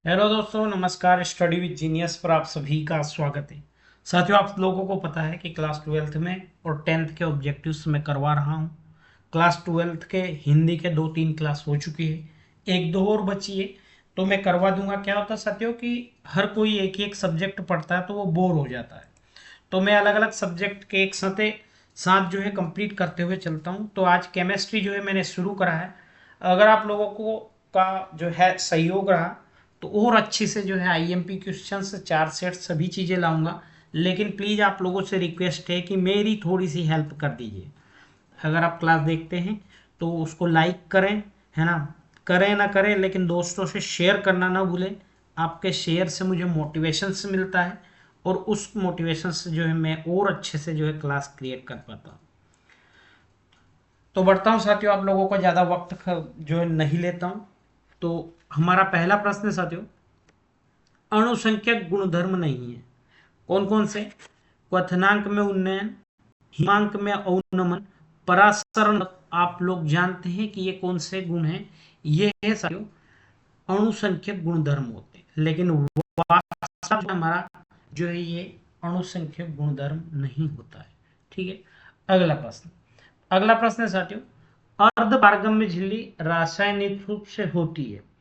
Hello दोस्तों, नमस्कार। Study with genius पर आप सभी का स्वागत है। साथियों, आप लोगों को पता है कि क्लास ट्वेल्थ में और टेंथ के ऑब्जेक्टिव्स मैं करवा रहा हूँ। क्लास ट्वेल्थ के हिंदी के 2-3 क्लास हो चुकी है, एक दो और बची है, तो मैं करवा दूंगा। क्या होता है साथियों कि हर कोई एक ही एक सब्जेक्ट पढ़ता है तो वो बोर हो जाता है, तो मैं अलग अलग सब्जेक्ट के एक साथ साथ जो है कंप्लीट करते हुए चलता हूँ। तो आज केमिस्ट्री जो है मैंने शुरू करा है। अगर आप लोगों को का जो है सहयोग रहा तो और अच्छी से जो है आईएमपी क्वेश्चन से 4 सेट सभी चीज़ें लाऊंगा। लेकिन प्लीज़ आप लोगों से रिक्वेस्ट है कि मेरी थोड़ी सी हेल्प कर दीजिए। अगर आप क्लास देखते हैं तो उसको लाइक करें, है ना। करें ना करें लेकिन दोस्तों से शेयर करना ना भूलें। आपके शेयर से मुझे मोटिवेशन से मिलता है और उस मोटिवेशन से जो है मैं और अच्छे से जो है क्लास क्रिएट कर पाता हूँ। तो बढ़ता हूँ साथियों, आप लोगों को ज़्यादा वक्त जो है नहीं लेता हूँ। तो हमारा पहला प्रश्न है साथियों, अणुसंख्यक गुणधर्म नहीं है। कौन कौन से? क्वथनांक में उन्नयन, हिमांक में अवनमन, परासरण। आप लोग जानते हैं कि ये कौन से गुण हैं? ये है साथियों अणुसंख्यक गुणधर्म होते हैं, लेकिन वास्तव में हमारा जो है ये अणुसंख्यक गुणधर्म नहीं होता है। ठीक है। अगला प्रश्न है साथियों, अर्धपारगम्य झिल्ली रासायनिक रूप से होती है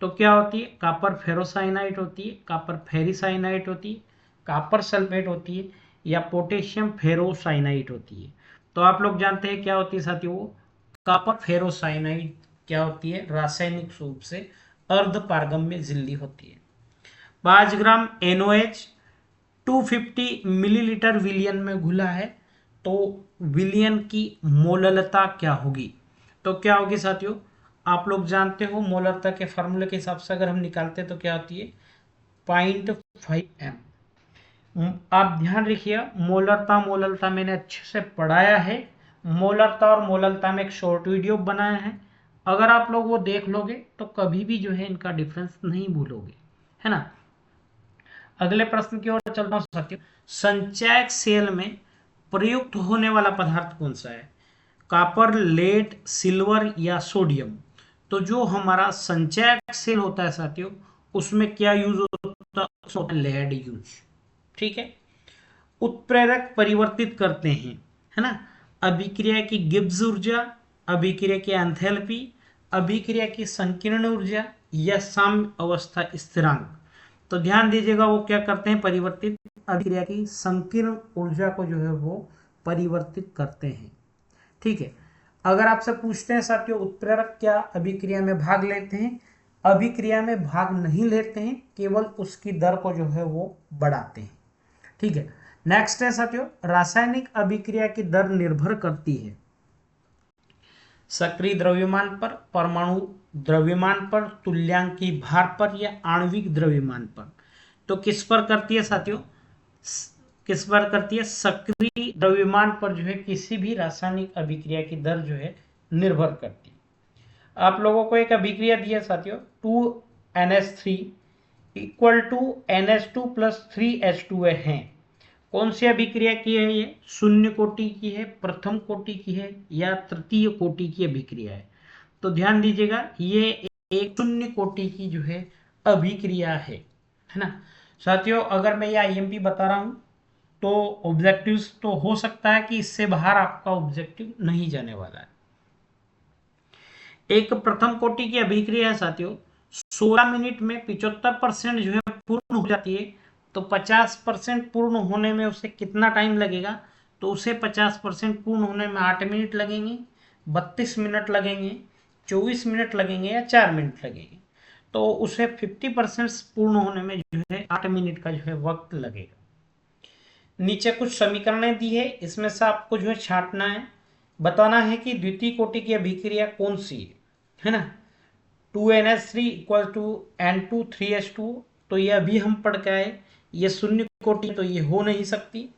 तो क्या होती है? कॉपर फेरोसाइनाइट होती है, कॉपर फेरिसाइनाइट होती है, कॉपर सल्फेट होती है, या पोटेशियम फेरोसाइनाइट होती है। तो आप लोग जानते हैं क्या होती है साथियों, वो कॉपर फेरोसाइनाइट क्या होती है? रासायनिक रूप से अर्धपारगम्य झिल्ली होती है। 5 ग्राम NOH 250 मिलीलीटर विलियन में घुला है तो विलियन की मोललता क्या होगी? तो क्या होगी साथियों, आप लोग जानते हो मोलरता के फार्मूले के हिसाब से अगर हम निकालते हैं तो क्या होती है? 0.5 m। आप ध्यान रखिए, मोलरता मोललता मैंने अच्छे से पढ़ाया है। मोलरता और मोललता में एक शॉर्ट वीडियो बनाया है, अगर आप लोग वो देख लोगे तो कभी भी जो है इनका डिफरेंस नहीं भूलोगे, है ना। अगले प्रश्न की ओर चलता हूं साथियों, संचयक सेल में प्रयुक्त होने वाला पदार्थ कौन सा है? कॉपर, लेड, सिल्वर या सोडियम? तो जो हमारा संचयक सेल होता है साथियों उसमें क्या यूज होता है? उसमें लेड यूज। ठीक है। उत्प्रेरक परिवर्तित करते हैं, है ना। अभिक्रिया की गिब्स ऊर्जा, अभिक्रिया की एंथैल्पी, अभिक्रिया की संकीर्ण ऊर्जा, या साम्य अवस्था स्थिरांक? तो ध्यान दीजिएगा, वो क्या करते हैं? परिवर्तित अभिक्रिया की संकीर्ण ऊर्जा को जो है वो परिवर्तित करते हैं। ठीक है। अगर आपसे पूछते हैं साथियों उत्प्रेरक क्या अभिक्रिया में भाग लेते हैं? अभिक्रिया में भाग नहीं लेते हैं, केवल उसकी दर को जो है वो बढ़ाते हैं। ठीक है। नेक्स्ट है साथियों, रासायनिक अभिक्रिया की दर निर्भर करती है सक्रिय द्रव्यमान पर, परमाणु द्रव्यमान पर, तुल्यांकी भार पर, या आणविक द्रव्यमान पर? तो किस पर करती है साथियों? किस पर करती है? सक्रिय द्रव्यमान पर जो है किसी भी रासायनिक अभिक्रिया की दर जो है निर्भर करती है। आप लोगों को एक अभिक्रिया दी है साथियों, 2NH3 equal to NH2 plus 3H2 है। कौन सी अभिक्रिया की है ये? शून्य कोटि की है, प्रथम कोटि की है, या तृतीय कोटि की अभिक्रिया है? तो ध्यान दीजिएगा, ये एक शून्य कोटि की जो है अभिक्रिया है ना। साथियों अगर मैं ये आईएमपी बता रहा हूं तो ऑब्जेक्टिव्स तो हो सकता है कि इससे बाहर आपका ऑब्जेक्टिव नहीं जाने वाला है। एक प्रथम कोटि की अभिक्रिया है साथियों, 16 मिनट में 75% जो है पूर्ण हो जाती है। तो 50% पूर्ण होने में उसे कितना टाइम लगेगा? तो उसे 50% पूर्ण होने में 8 मिनट लगेंगे, 32 मिनट लगेंगे, 24 मिनट लगेंगे, या 4 मिनट लगेंगे। तो उसे 50% पूर्ण होने में जो है 8 मिनट का जो है वक्त लगेगा। नीचे कुछ समीकरणें दी है, इसमें से आपको जो है छांटना है, बताना है कि द्वितीय कोटि की अभिक्रिया कौन सी है ना। 2NH3 equal to N2 3H2, तो ये अभी हम पढ़ के आए, ये शून्य कोटि तो ये हो नहीं सकती,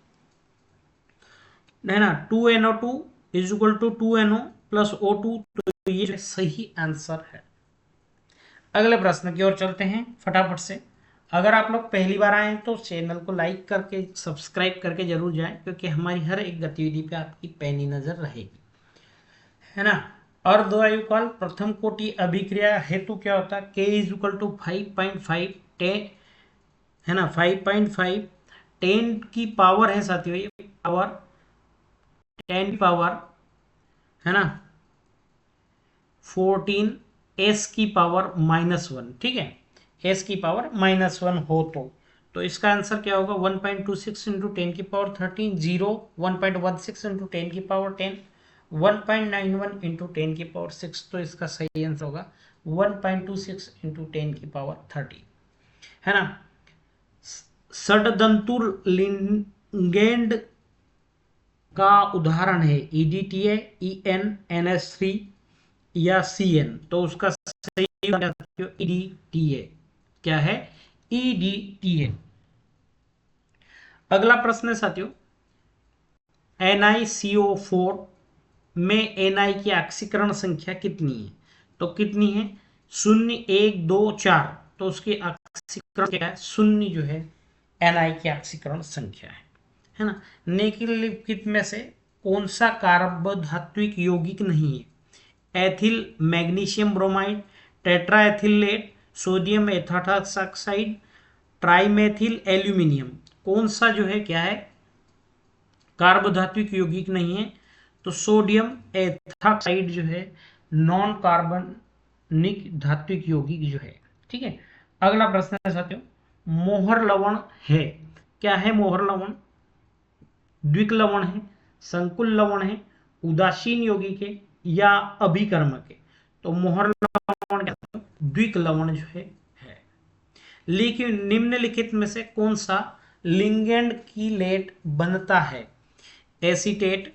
है ना। 2NO2 is equal to 2NO plus O2, तो ये सही आंसर है। अगले प्रश्न की ओर चलते हैं फटाफट से। अगर आप लोग पहली बार आए हैं तो चैनल को लाइक करके सब्सक्राइब करके जरूर जाएं, क्योंकि हमारी हर एक गतिविधि पे आपकी पैनी नजर रहेगी, है ना। अर्धवायुकाल प्रथम कोटि अभिक्रिया हेतु क्या होता है, K इज इक्वल टू 5.5 10 है ना, 5.5 10 की पावर है साथियों, ये पावर 10 की पावर है ना 14 s की पावर -1, ठीक है, s की पावर -1 हो तो इसका आंसर क्या होगा 1.26 इंटू 10 की पावर 13, 0 1.16 इंटू 10 की पावर 10, 1.91 इंटू 10 की पावर 6, तो इसका सही आंसर होगा 1.26 इंटू 10 की पावर 30 है ना। षडदंतुर लिगेंड का उदाहरण है EDTA, EN, NH3 या CN, तो उसका सही EDTA क्या है, EDTA। अगला प्रश्न है साथियों, NiCO4 में Na की ऑक्सीकरण संख्या कितनी है, तो कितनी है 0 1 2 4, तो उसकी ऑक्सीकरण क्या है 0 जो है Na की ऑक्सीकरण संख्या है ना। निम्नलिखित में से कौन सा कार्बोधात्विक यौगिक नहीं है, ethyl magnesium bromide, tetraethylate, sodium ethoxide, trimethyl aluminium, कौन सा जो है क्या है कार्बोधात्विक यौगिक नहीं है, तो सोडियम एथाक्साइड जो है नॉन कार्बनिक धात्विक यौगिक जो है, ठीक है। अगला प्रश्न है साथियों, मोहर लवण है, क्या है मोहर लवण, द्विक लवण है, संकुल लवण है, उदासीन यौगिक है या अभिकर्मक है, तो मोहर लवण क्या है द्विक लवण जो है। लेकिन निम्नलिखित में से कौन सा लिगेंड की लेट बनता है, एसीटेट,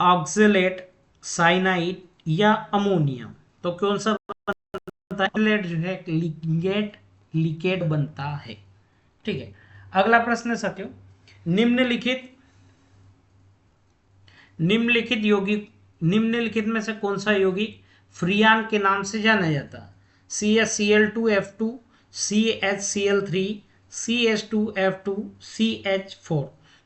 ऑक्जेलेट, साइनाइड या अमोनियम, तो कौन सा बनता है, लेट जो है लिगेंड बनता है, ठीक है। अगला प्रश्न है साथियों, निम्नलिखित में से कौन सा यौगिक फ्रियान के नाम से जाना जाता है, CaCl2F2, CHCl3, CH2F2, CH4,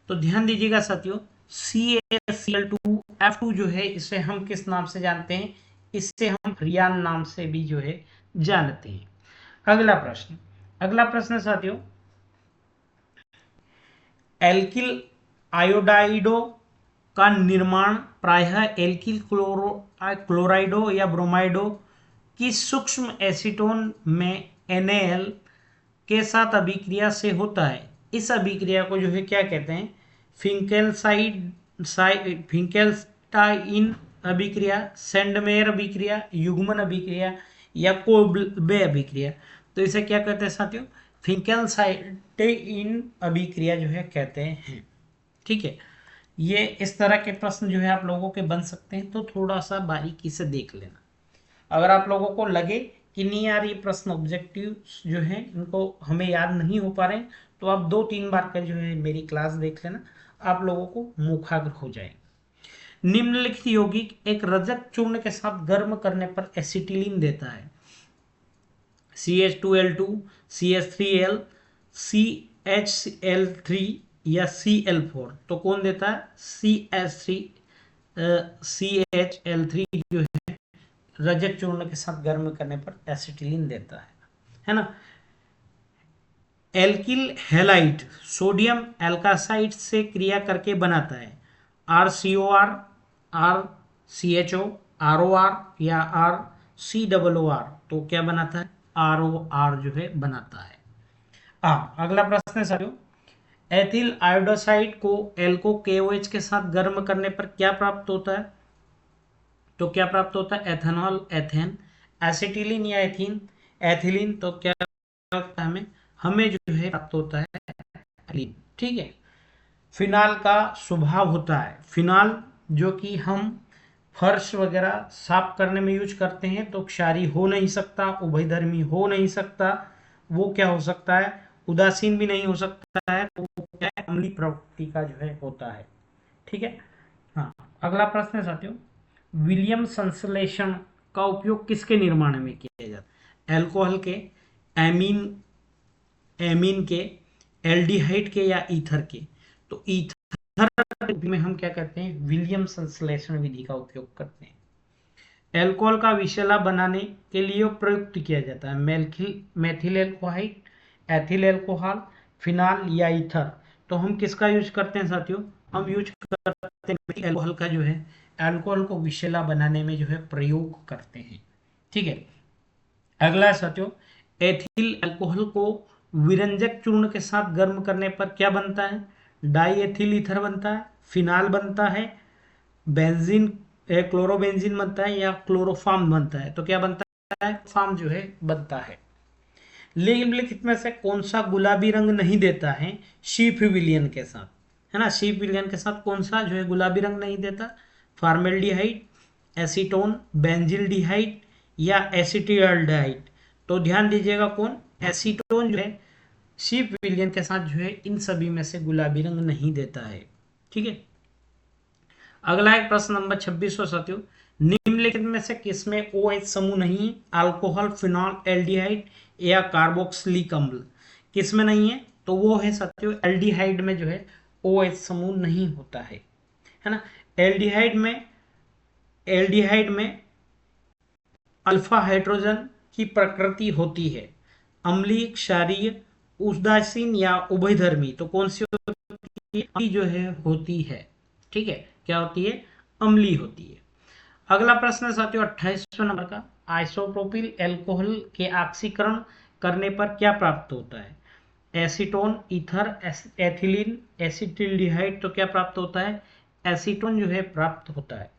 तो ध्यान दीजिएगा साथियों, CaCl2F2 जो है इसे हम किस नाम से जानते हैं, इससे हम फ्रियान नाम से भी जो है जानते हैं। अगला प्रश्न साथियों, एल्किल आयोडाइडो का निर्माण प्रायः एल्किल क्लोराइडो या ब्रोमाइडो की सूक्ष्म एसीटोन में NaL के साथ अभिक्रिया से होता है। इस अभिक्रिया को जो है क्या कहते हैं, फिंकेल्स्टाइन अभिक्रिया, सेंडमेयर अभिक्रिया, युग्मन अभिक्रिया या कोल्बे अभिक्रिया, तो इसे क्या कहते हैं साथियों, फिंकेल्स्टाइन अभिक्रिया जो है कहते हैं, ठीक है। ये इस तरह के प्रश्न जो है आप लोगों के बन सकते हैं, तो थोड़ा सा बारीकी से देख लेना। अगर आप लोगों को लगे कि नहीं यार ये प्रश्न ऑब्जेक्टिव जो है इनको हमें याद नहीं हो पा रहे हैं, तो आप 2-3 बार का जो है मेरी क्लास देख लेना, आप लोगों को मुखाग्र हो जाएगा। निम्नलिखित यौगिक एक रजक चूर्ण के साथ गर्म करने पर एसिटिलीन देता है, CH2L2, CH3L, CHCl3 या Cl4, तो कौन देता है CHL3 जो है रजत चूर्ण के साथ गर्म करने पर एसिटिलीन देता है ना। एल्किल हैलाइड सोडियम एल्कासाइड से क्रिया करके बनाता है, RCOR, RCHO, ROR या RCOOR, तो क्या बनाता है ROR जो है बनाता है। अगला प्रश्न है साथियों, एथिल आयोडाइड को एल्को KOH के साथ गर्म करने पर क्या प्राप्त होता है, तो क्या प्राप्त होता है एथेनॉल, एथेन, एसिटिलीन या एथिलीन, तो क्या होता है हमें जो है प्राप्त होता है एथिलीन, ठीक है। फिनाल का स्वभाव होता है, फिनाल जो कि हम फर्श वगैरह साफ करने में यूज करते हैं, तो क्षारी हो नहीं सकता, उभयधर्मी हो नहीं सकता, वो क्या हो सकता है उदासीन भी नहीं हो सकता है, तो क्या अम्लीय प्रवृत्ति का जो है होता है, ठीक है। हाँ, अगला प्रश्न है साथियों, विलियम संश्लेषण का उपयोग किसके निर्माण में किया जाता है, अल्कोहल के, एमीन के, एल्डिहाइड के या ईथर के, तो ईथर में हम क्या करते हैं विलियम संश्लेषण विधि का उपयोग करते हैं। एल्कोहल का विषैला बनाने के लिए प्रयुक्त किया जाता है? मेथिल एल्कोहाइड, एथिल एल्कोहल, फिनाल या ईथर। तो हम किसका यूज करते हैं साथियों? हम यूज करते हैं एल्कोहल का, जो है एल्कोहल को विषैला बनाने में जो है प्रयोग करते हैं। ठीक है, अगला है साथियों, एथिल अल्कोहल को विरंजक चूर्ण के साथ गर्म करने पर क्या बनता है? डाई एथिल ईथर बनता है, फिनाल बनता है, बेंजीन क्लोरोबेंजीन बनता है, या क्लोरोफार्म बनता है? तो क्या बनता है? फार्म जो है बनता है। निम्नलिखित में से कौन सा गुलाबी रंग नहीं देता है शीफ विलियन के साथ? है ना, शीफ विलियन के साथ कौन सा जो है गुलाबी रंग नहीं देता? फॉर्मेल्डिहाइड, एसीटोन, बेंजिल्डिहाइड या एसिटिल्डिहाइड? तो ध्यान दीजिएगा, कौन? एसीटोन जो है शीफ विलियन के साथ जो है इन सभी में से गुलाबी रंग नहीं देता है। ठीक है, अगला एक प्रश्न नंबर 26 साथियों, निम्नलिखित में से किसमें OH समूह नहीं है? अल्कोहल, फिनॉल, एल्डिहाइड या कार्बोक्सिलिक अम्ल? किसमें नहीं है? तो वो है साथियों एल्डिहाइड में जो है OH समूह नहीं होता है ना। एल्डिहाइड में अल्फा हाइड्रोजन की प्रकृति होती है, अम्लीय, क्षारीय, उदासीन या उभयधर्मी? तो कौन सी होती है? अम्लीय जो है होती है। ठीक है, क्या होती है? अम्लीय होती है। अगला प्रश्न है साथियों 28वें नंबर का, आइसोप्रोपिल एल्कोहल के ऑक्सीकरण करने पर क्या प्राप्त होता है? Acetone, ether, ethylene, acetaldehyde? तो क्या प्राप्त होता है? एसीटोन जो है प्राप्त होता है।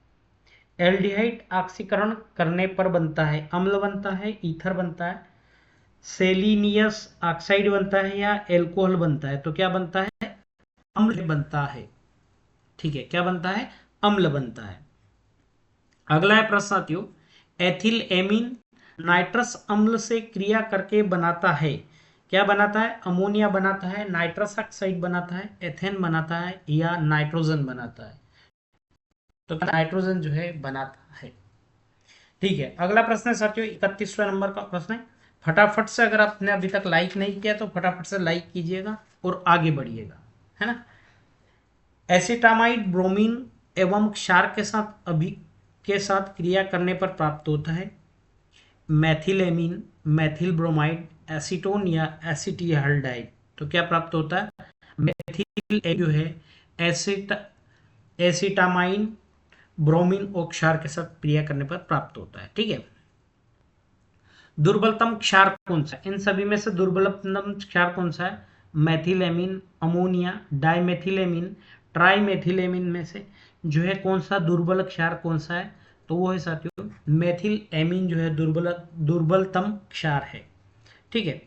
एल्डिहाइड ऑक्सीकरण करने पर बनता है, अम्ल बनता है, ईथर बनता है, सेलिनियस ऑक्साइड बनता है, या एल्कोहल बनता है? तो क्या बनता है? अम्ल बनता है। ठीक है, क्या बनता है? अम्ल बनता है। अगला है प्रश्न साथियों, एथिल एमीन नाइट्रस अम्ल से क्रिया करके बनाता है, क्या बनाता है? अमोनिया बनाता है, नाइट्रस ऑक्साइड बनाता है, एथेन बनाता है, या नाइट्रोजन बनाता है? तो नाइट्रोजन जो है बनाता है। ठीक है, अगला प्रश्न है साथियों 31वें नंबर का प्रश्न है। फटाफट से, अगर आपने अभी तक लाइक नहीं किया तो फटाफट से लाइक कीजिएगा और आगे बढ़िएगा, है ना। एसिटामाइड ब्रोमीन एवं क्षार के साथ क्रिया करने पर प्राप्त होता है मैथिलेमीन, मैथिल ब्रोमाइड, एसीटोन या एसिटिल्डिहाइड? तो क्या प्राप्त होता है? मैथिल जो है एसिटामाइन ब्रोमीन और क्षार के साथ क्रिया करने पर प्राप्त होता है। ठीक है, दुर्बलतम क्षार कौन सा? इन सभी में से दुर्बलतम क्षार कौन सा है? मैथिलेमीन, अमोनिया, डाइमेथिलेमीन, ट्राइमेथिलेमीन में से जो है कौन सा दुर्बल क्षार कौन सा है? तो वो है साथियों मेथिल एमीन जो है दुर्बलतम क्षार है। ठीक है,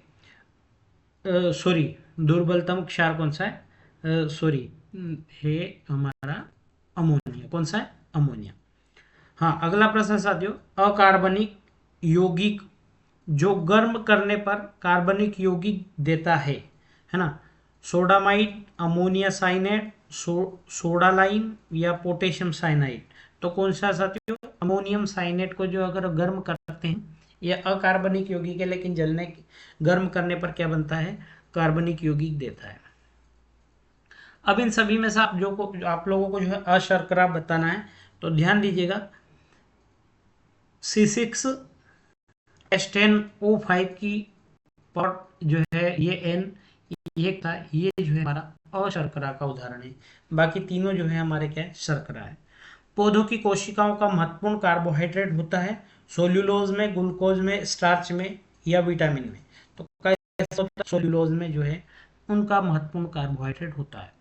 सॉरी, दुर्बलतम क्षार कौन सा है? सॉरी, है हमारा अमोनिया। कौन सा है? अमोनिया। हाँ, अगला प्रश्न साथियों, अकार्बनिक यौगिक जो गर्म करने पर कार्बनिक यौगिक देता है ना। सोडामाइड, अमोनिया साइनेट, सोडालाइन या पोटेशियम साइनाइड? तो कौन सा साथियों? अमोनियम साइनेट को जो अगर गर्म करते हैं, यह अकार्बनिक यौगिक है, लेकिन गर्म करने पर क्या बनता है? कार्बनिक यौगिक देता है। अब इन सभी में से आप लोगों को जो है अशर्करा बताना है, तो ध्यान दीजिएगा, C6H10O5 की पर जो है ये N ये जो है हमारा अशर्करा का उदाहरण है। बाकी तीनों जो है हमारे क्या है? शर्करा है। पौधों की कोशिकाओं का महत्वपूर्ण कार्बोहाइड्रेट होता है सोल्यूलोज में, ग्लूकोज में, स्टार्च में या विटामिन में? तो कैसे होता है? सोल्यूलोज में जो है उनका महत्वपूर्ण कार्बोहाइड्रेट होता है।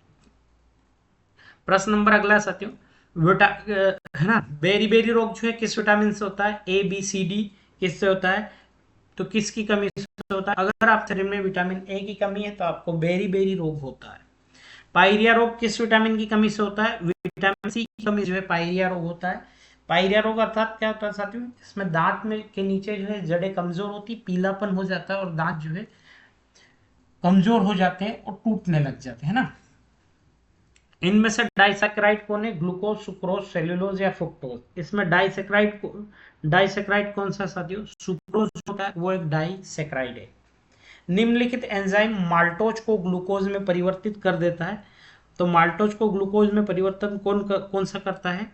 प्रश्न नंबर अगला साथियों, है ना, बेरी बेरी रोग जो है किस विटामिन से होता है? A B C D किससे होता है? तो किसकी कमी से होता है? अगर आप शरीर में विटामिन ए की कमी है तो आपको बेरी बेरी रोग होता है। पायरिया रोग किस विटामिन की कमी से होता है? विटामिन सी की कमी जो है पायरिया रोग होता है। पायरिया रोग अर्थात क्या होता है साथियों? इसमें दांत में के नीचे जो है जड़ें कमजोर होती, पीलापन हो जाता है और दांत जो है कमजोर हो जाते हैं और टूटने लग जाते हैं ना। इनमें से डाइसैकेराइड कौन है? ग्लूकोज, सुक्रोज, सेल्यूलोज या फ्रुक्टोज? इसमें डाइसैकेराइड कौन सा साथियों? सुक्रोज होता है, वो एक डाइसैकेराइड है। निम्नलिखित एंजाइम माल्टोज को ग्लूकोज में परिवर्तित कर देता है, तो माल्टोज को ग्लूकोज में परिवर्तन कौन सा करता है?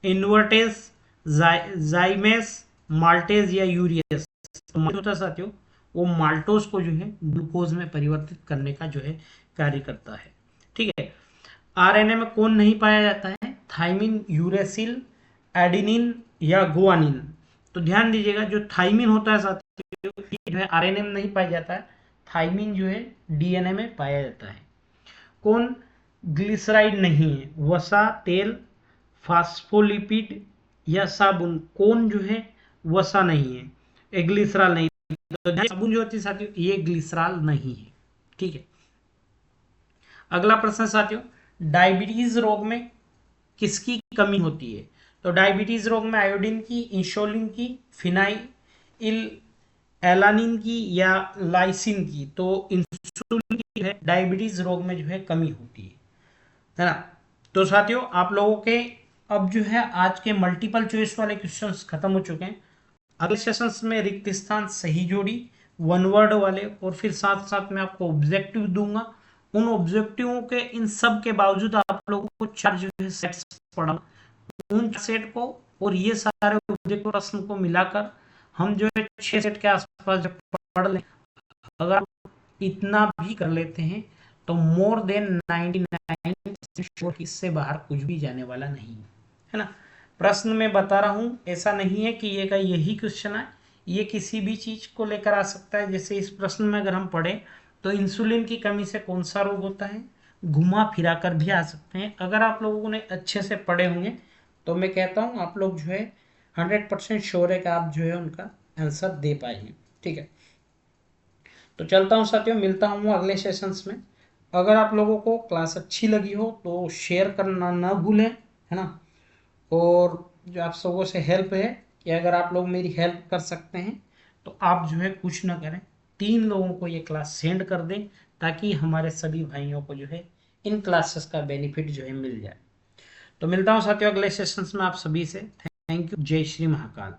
इन्वर्टेस, जाइमेस, माल्टेज या यूरियस। तो होता है साथियों, वो माल्टोज को जो है ग्लूकोज में परिवर्तित करने का जो है कार्य करता है। ठीक है। आरएनए में कौन नहीं पाया जाता है? थाइमिन, यूरेसिल, एडेनिन या गुआनिन। तो ध्यान दीजिएगा, जो थाइमिन होता है साथियों, जो है आरएनए में नहीं पाया जाता है, थाइमिन जो है डीएनए में पाया जाता है। कौन ग्लिसराइड नहीं है? वसा, तेल, फास्फोलिपिड या साबुन। कौन जो है वसा नहीं है, ग्लिसरॉल नहीं। तो साबुन जो होती है साथियों, ये ग्लिसरॉल नहीं है। ठीक है। अगला प्रश्न साथियों, डायबिटीज रोग में किसकी कमी होती है? तो डायबिटीज रोग में आयोडीन की, इंसुलिन की, फिनाइल एलानिन की या लाइसिन की। तो इंसुलिन की है डायबिटीज रोग में जो है कमी होती है ना। तो साथियों, आप लोगों के अब जो है आज के मल्टीपल चॉइस वाले क्वेश्चंस खत्म हो चुके हैं। अगले सेशंस में रिक्त स्थान, सही जोड़ी, वन वर्ड वाले, और फिर साथ साथ में आपको ऑब्जेक्टिव दूंगा। उन ऑब्जेक्टिवों के इन सब के बावजूद आप लोगों को 4 जो है सेट्स पढ़ा, उन सेट को और ये सारे ऑब्जेक्टिव प्रश्न को मिलाकर हम जो है 6 सेट के आसपास जब पढ़ लें, अगर आप इतना भी कर लेते हैं तो मोर देन 99% श्योर इससे बाहर कुछ भी जाने वाला नहीं है ना। प्रश्न में बता रहा हूं, ऐसा नहीं है कि ये का यही क्वेश्चन है, ये किसी भी चीज को लेकर आ सकता है। जैसे इस प्रश्न में अगर हम पढ़े तो इंसुलिन की कमी से कौन सा रोग होता है, घुमा फिरा कर भी आ सकते हैं। अगर आप लोगों ने अच्छे से पढ़े होंगे तो मैं कहता हूं आप लोग जो है 100% श्योर है कि आप जो है उनका आंसर दे पाएंगे। ठीक है। तो चलता हूं साथियों, मिलता हूं अगले सेशंस में। अगर आप लोगों को क्लास अच्छी लगी हो तो शेयर करना ना भूलें, है ना। और जो आप सबों से हेल्प है कि अगर आप लोग मेरी हेल्प कर सकते हैं तो आप जो है कुछ ना करें, 3 लोगों को ये क्लास सेंड कर दें, ताकि हमारे सभी भाइयों को जो है इन क्लासेस का बेनिफिट जो है मिल जाए। तो मिलता हूं साथियों अगले सेशंस में आप सभी से। Thank you. जय श्री महाकाल।